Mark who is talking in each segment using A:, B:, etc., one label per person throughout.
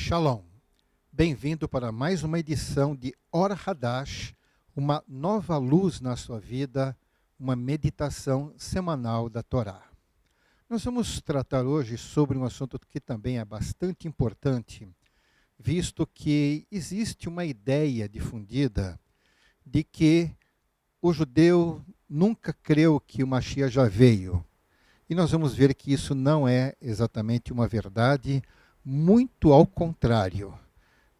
A: Shalom, bem-vindo para mais uma edição de Or Hadash, uma nova luz na sua vida, uma meditação semanal da Torá. Nós vamos tratar hoje sobre um assunto que também é bastante importante, visto que existe uma ideia difundida de que o judeu nunca creu que o Mashiach já veio. E nós vamos ver que isso não é exatamente uma verdade, muito ao contrário.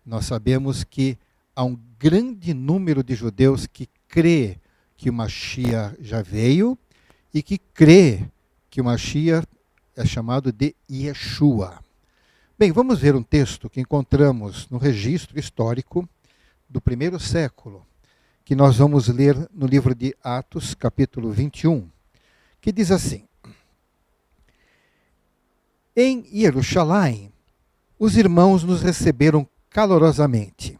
A: Nós sabemos que há um grande número de judeus que crê que o Mashiach já veio e que crê que o Mashiach é chamado de Yeshua. Bem, vamos ver um texto que encontramos no registro histórico do primeiro século, que nós vamos ler no livro de Atos, capítulo 21, que diz assim: Em Jerusalém, os irmãos nos receberam calorosamente.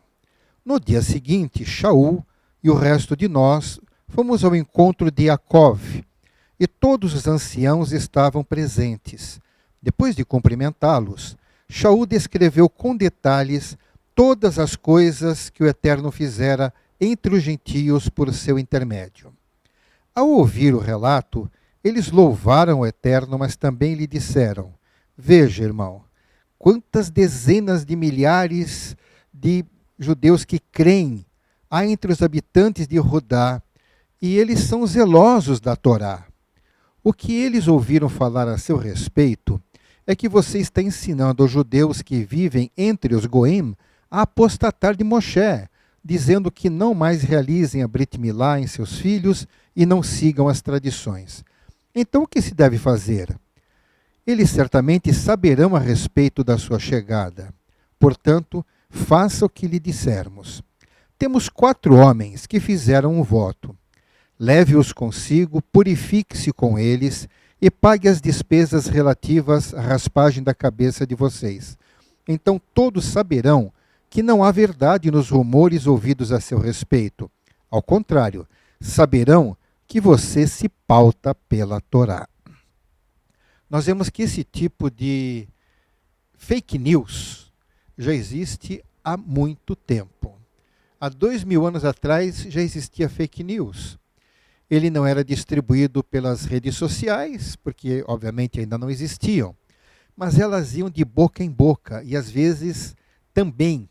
A: No dia seguinte, Shaul e o resto de nós fomos ao encontro de Jacov, e todos os anciãos estavam presentes. Depois de cumprimentá-los, Shaul descreveu com detalhes todas as coisas que o Eterno fizera entre os gentios por seu intermédio. Ao ouvir o relato, eles louvaram o Eterno, mas também lhe disseram: Veja, irmão, quantas dezenas de milhares de judeus que creem há entre os habitantes de Judá, e eles são zelosos da Torá. O que eles ouviram falar a seu respeito é que você está ensinando aos judeus que vivem entre os Goim a apostatar de Moshe, dizendo que não mais realizem a Brit Milá em seus filhos e não sigam as tradições. Então o que se deve fazer? Eles certamente saberão a respeito da sua chegada. Portanto, faça o que lhe dissermos. Temos 4 homens que fizeram um voto. Leve-os consigo, purifique-se com eles e pague as despesas relativas à raspagem da cabeça de vocês. Então todos saberão que não há verdade nos rumores ouvidos a seu respeito. Ao contrário, saberão que você se pauta pela Torá. Nós vemos que esse tipo de fake news já existe há muito tempo. Há 2000 anos atrás já existia fake news. Ele não era distribuído pelas redes sociais, porque obviamente ainda não existiam, mas elas iam de boca em boca e às vezes também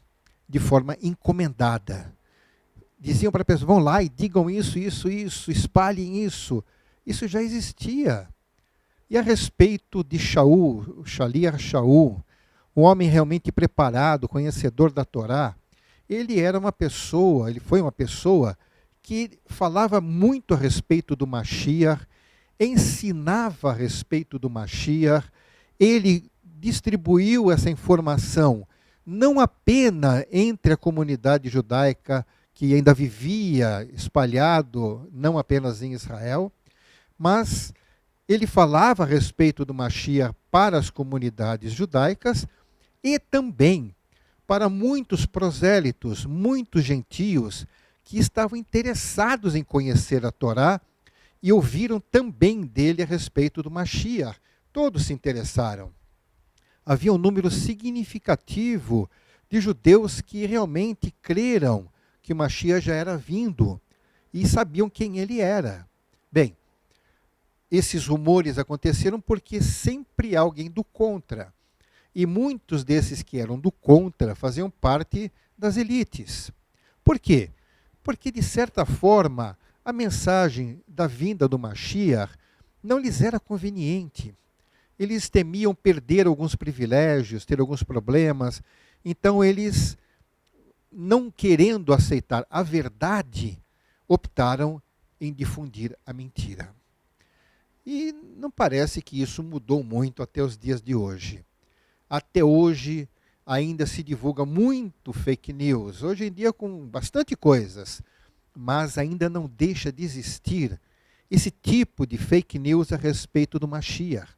A: de forma encomendada. Diziam para a pessoa: vão lá e digam isso, espalhem isso. Isso já existia. E a respeito de Shaul, Shaliach Shaul, um homem realmente preparado, conhecedor da Torá, ele foi uma pessoa que falava muito a respeito do Mashiach, ensinava a respeito do Mashiach, ele distribuiu essa informação não apenas entre a comunidade judaica, que ainda vivia espalhado, não apenas em Israel, mas ele falava a respeito do Mashiach para as comunidades judaicas e também para muitos prosélitos, muitos gentios que estavam interessados em conhecer a Torá e ouviram também dele a respeito do Mashiach. Todos se interessaram. Havia um número significativo de judeus que realmente creram que o Mashiach já era vindo e sabiam quem ele era. Bem, esses rumores aconteceram porque sempre há alguém do contra. E muitos desses que eram do contra faziam parte das elites. Por quê? Porque, de certa forma, a mensagem da vinda do Mashiach não lhes era conveniente. Eles temiam perder alguns privilégios, ter alguns problemas. Então, eles, não querendo aceitar a verdade, optaram em difundir a mentira. E não parece que isso mudou muito até os dias de hoje. Até hoje ainda se divulga muito fake news, hoje em dia com bastante coisas, mas ainda não deixa de existir esse tipo de fake news a respeito do Mashiach.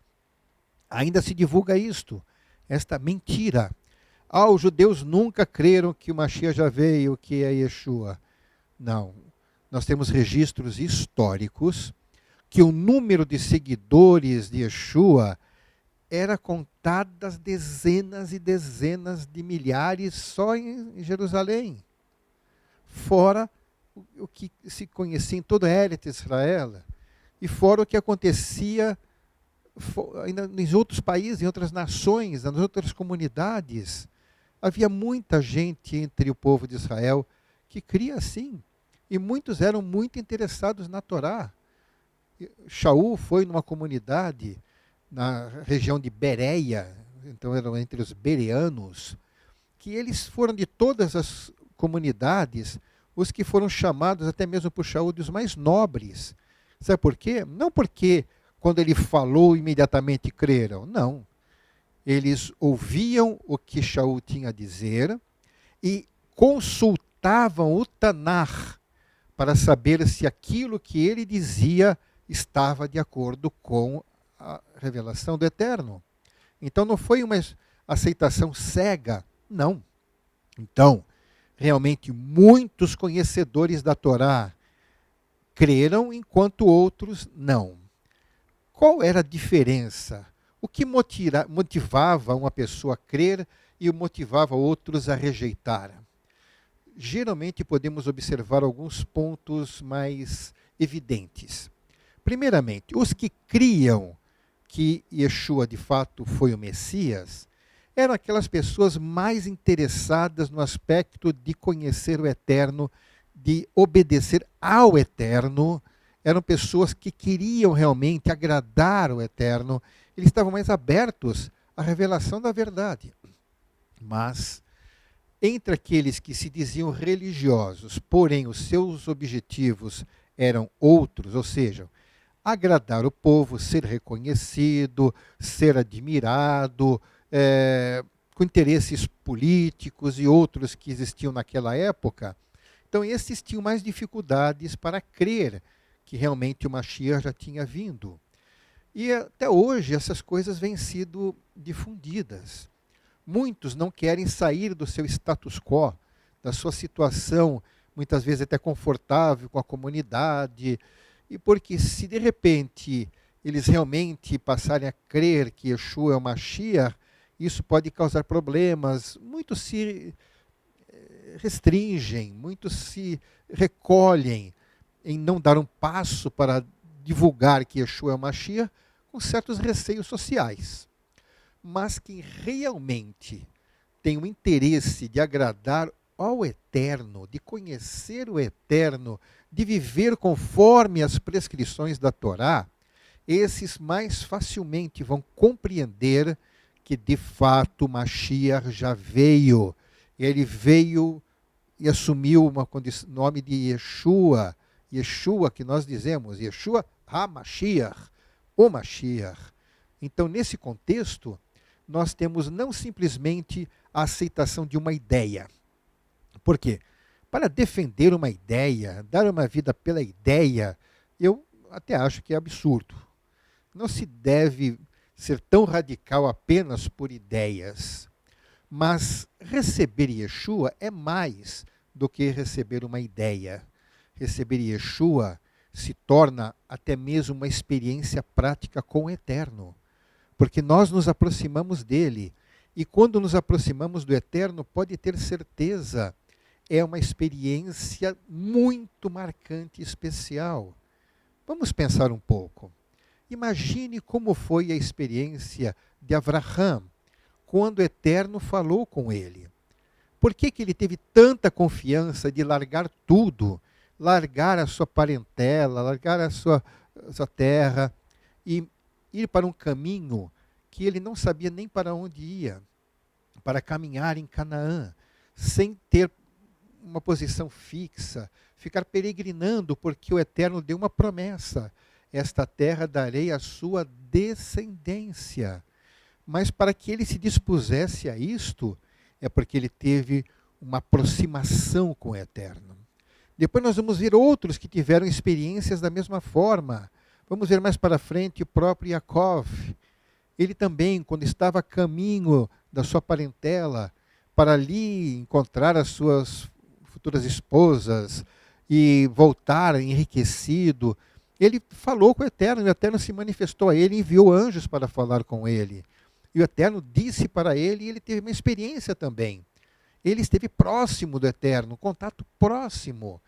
A: Ainda se divulga esta mentira. Os judeus nunca creram que o Mashiach já veio, que é Yeshua. Não, nós temos registros históricos que o número de seguidores de Yeshua era contadas dezenas e dezenas de milhares só em Jerusalém. Fora o que se conhecia em toda a Eretz Israel, e fora o que acontecia ainda em outros países, em outras nações, nas outras comunidades. Havia muita gente entre o povo de Israel que cria assim, e muitos eram muito interessados na Torá. Shaul foi numa comunidade na região de Bereia, então eram entre os bereanos, que eles foram de todas as comunidades, os que foram chamados até mesmo por Shaul de os mais nobres. Sabe por quê? Não porque quando ele falou imediatamente creram, não. Eles ouviam o que Shaul tinha a dizer e consultavam o Tanar para saber se aquilo que ele dizia estava de acordo com a revelação do Eterno. Então não foi uma aceitação cega, não. Então, realmente muitos conhecedores da Torá creram, enquanto outros não. Qual era a diferença? O que motivava uma pessoa a crer e motivava outros a rejeitar? Geralmente podemos observar alguns pontos mais evidentes. Primeiramente, os que criam que Yeshua de fato foi o Messias, eram aquelas pessoas mais interessadas no aspecto de conhecer o Eterno, de obedecer ao Eterno. Eram pessoas que queriam realmente agradar o Eterno, eles estavam mais abertos à revelação da verdade. Mas, entre aqueles que se diziam religiosos, porém os seus objetivos eram outros, ou seja, agradar o povo, ser reconhecido, ser admirado, com interesses políticos e outros que existiam naquela época. Então, esses tinham mais dificuldades para crer que realmente o Mashiach já tinha vindo. E até hoje essas coisas vêm sido difundidas. Muitos não querem sair do seu status quo, da sua situação, muitas vezes até confortável com a comunidade, e porque se de repente eles realmente passarem a crer que Yeshua é o Mashiach, isso pode causar problemas. Muitos se restringem, muitos se recolhem em não dar um passo para divulgar que Yeshua é o Mashiach, com certos receios sociais. Mas quem realmente tem o interesse de agradar ao Eterno, de conhecer o Eterno, de viver conforme as prescrições da Torá, esses mais facilmente vão compreender que de fato o Mashiach já veio. Ele veio e assumiu o nome de Yeshua. Yeshua, que nós dizemos, Yeshua HaMashiach, o Mashiach. Então, nesse contexto, nós temos não simplesmente a aceitação de uma ideia. Por quê? Para defender uma ideia, dar uma vida pela ideia, eu até acho que é absurdo. Não se deve ser tão radical apenas por ideias. Mas receber Yeshua é mais do que receber uma ideia. Receber Yeshua se torna até mesmo uma experiência prática com o Eterno. Porque nós nos aproximamos dele. E quando nos aproximamos do Eterno, pode ter certeza, é uma experiência muito marcante e especial. Vamos pensar um pouco. Imagine como foi a experiência de Avraham, quando o Eterno falou com ele. Por que ele teve tanta confiança de largar tudo, largar a sua parentela, largar a sua terra e ir para um caminho que ele não sabia nem para onde ia, para caminhar em Canaã, sem ter uma posição fixa, ficar peregrinando, porque o Eterno deu uma promessa: esta terra darei à sua descendência. Mas para que ele se dispusesse a isto, é porque ele teve uma aproximação com o Eterno. Depois nós vamos ver outros que tiveram experiências da mesma forma. Vamos ver mais para frente o próprio Yaakov. Ele também, quando estava a caminho da sua parentela, para ali encontrar as suas futuras esposas e voltar enriquecido, ele falou com o Eterno se manifestou a ele, enviou anjos para falar com ele. E o Eterno disse para ele, e ele teve uma experiência também. Ele esteve próximo do Eterno, um contato próximo.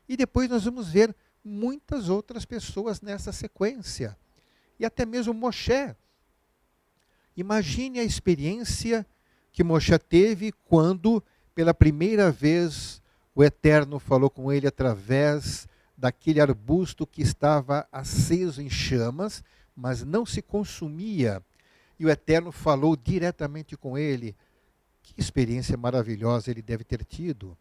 A: E depois nós vamos ver muitas outras pessoas nessa sequência. E até mesmo Moshe. Imagine a experiência que Moshe teve quando, pela primeira vez, o Eterno falou com ele através daquele arbusto que estava aceso em chamas, mas não se consumia. E o Eterno falou diretamente com ele. Que experiência maravilhosa ele deve ter tido.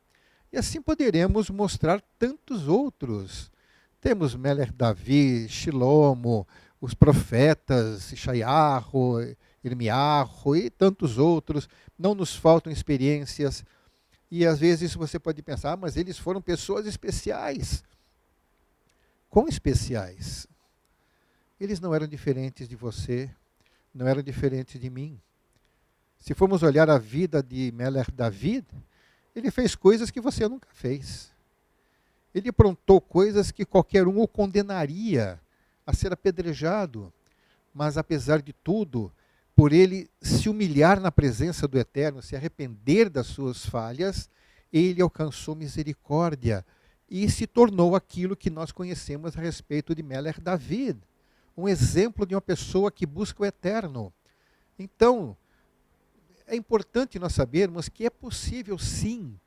A: E assim poderemos mostrar tantos outros. Temos Melech Davi, Shilomo, os profetas, Ishaiahu, Irmiahu e tantos outros. Não nos faltam experiências. E às vezes você pode pensar, mas eles foram pessoas especiais. Quão especiais? Eles não eram diferentes de você, não eram diferentes de mim. Se formos olhar a vida de Melech David, ele fez coisas que você nunca fez. Ele aprontou coisas que qualquer um o condenaria a ser apedrejado. Mas, apesar de tudo, por ele se humilhar na presença do Eterno, se arrepender das suas falhas, ele alcançou misericórdia e se tornou aquilo que nós conhecemos a respeito de Melech David, um exemplo de uma pessoa que busca o Eterno. Então, é importante nós sabermos que é possível, sim,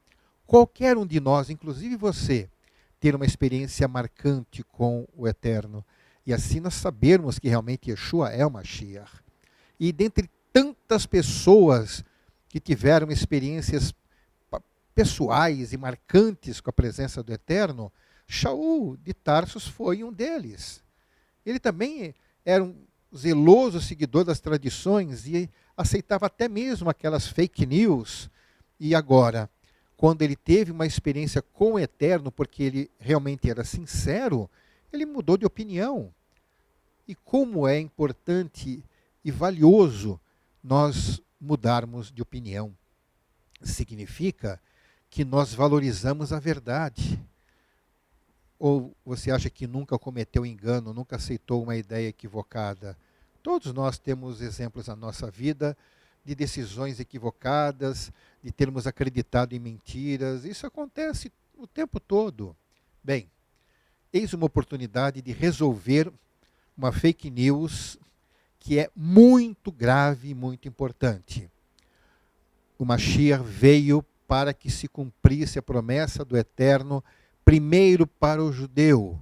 A: qualquer um de nós, inclusive você, ter uma experiência marcante com o Eterno. E assim nós sabermos que realmente Yeshua é o Mashiach. E dentre tantas pessoas que tiveram experiências pessoais e marcantes com a presença do Eterno, Shaul de Tarsus foi um deles. Ele também era um zeloso seguidor das tradições e aceitava até mesmo aquelas fake news. E agora, quando ele teve uma experiência com o Eterno, porque ele realmente era sincero, ele mudou de opinião. E como é importante e valioso nós mudarmos de opinião. Significa que nós valorizamos a verdade. Ou você acha que nunca cometeu engano, nunca aceitou uma ideia equivocada? Todos nós temos exemplos na nossa vida de decisões equivocadas, de termos acreditado em mentiras. Isso acontece o tempo todo. Bem, eis uma oportunidade de resolver uma fake news que é muito grave e muito importante. O Mashiach veio para que se cumprisse a promessa do Eterno, primeiro para o judeu,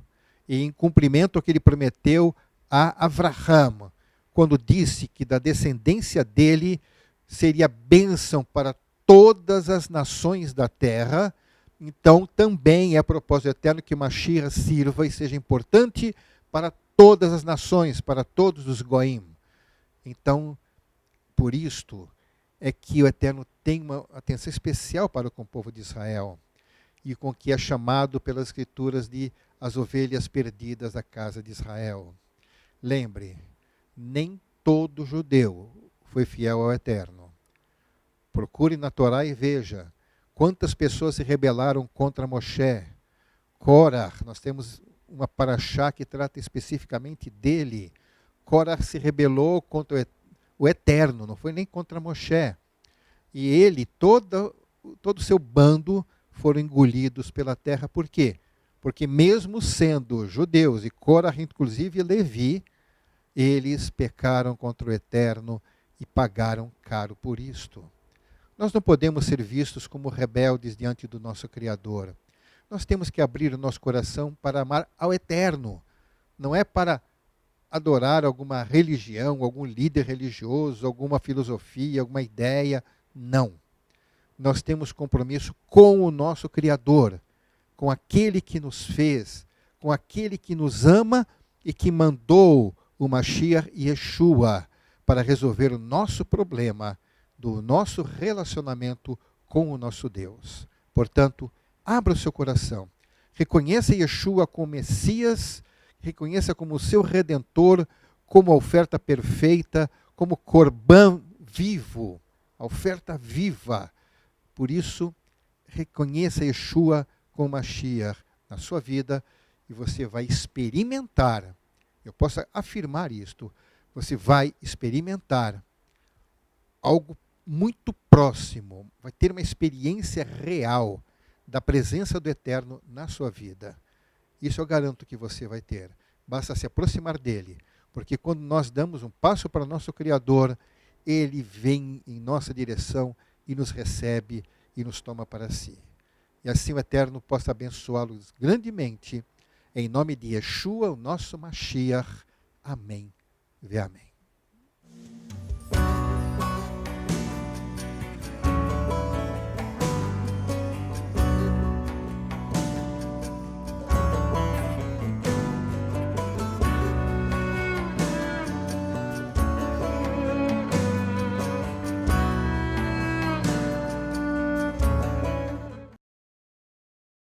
A: e em cumprimento ao que ele prometeu a Avraham, quando disse que da descendência dele seria bênção para todas as nações da terra. Então também é propósito eterno que o Mashiach sirva e seja importante para todas as nações, para todos os goim. Então, por isto é que o Eterno tem uma atenção especial para com o povo de Israel, e com que é chamado pelas Escrituras de as ovelhas perdidas da casa de Israel. Lembre, nem todo judeu foi fiel ao Eterno. Procure na Torá e veja quantas pessoas se rebelaram contra Moshe. Korah, nós temos uma paraxá que trata especificamente dele. Korah se rebelou contra o Eterno, não foi nem contra Moshe. E ele, todo o seu bando, foram engolidos pela terra. Por quê? Porque mesmo sendo judeus, e Korah, inclusive Levi, eles pecaram contra o Eterno e pagaram caro por isto. Nós não podemos ser vistos como rebeldes diante do nosso Criador. Nós temos que abrir o nosso coração para amar ao Eterno. Não é para adorar alguma religião, algum líder religioso, alguma filosofia, alguma ideia. Não. Nós temos compromisso com o nosso Criador, com aquele que nos fez, com aquele que nos ama e que mandou o Mashiach Yeshua para resolver o nosso problema do nosso relacionamento com o nosso Deus. Portanto, abra o seu coração. Reconheça Yeshua como Messias, reconheça como o seu Redentor, como a oferta perfeita, como Corban vivo, a oferta viva. Por isso, reconheça Yeshua como Mashiach na sua vida e você vai experimentar, eu posso afirmar isto, você vai experimentar algo muito próximo, vai ter uma experiência real da presença do Eterno na sua vida. Isso eu garanto que você vai ter. Basta se aproximar dele, porque quando nós damos um passo para o nosso Criador, ele vem em nossa direção e nos recebe e nos toma para si. E assim o Eterno possa abençoá-los grandemente, em nome de Yeshua, o nosso Mashiach. Amém. Amém.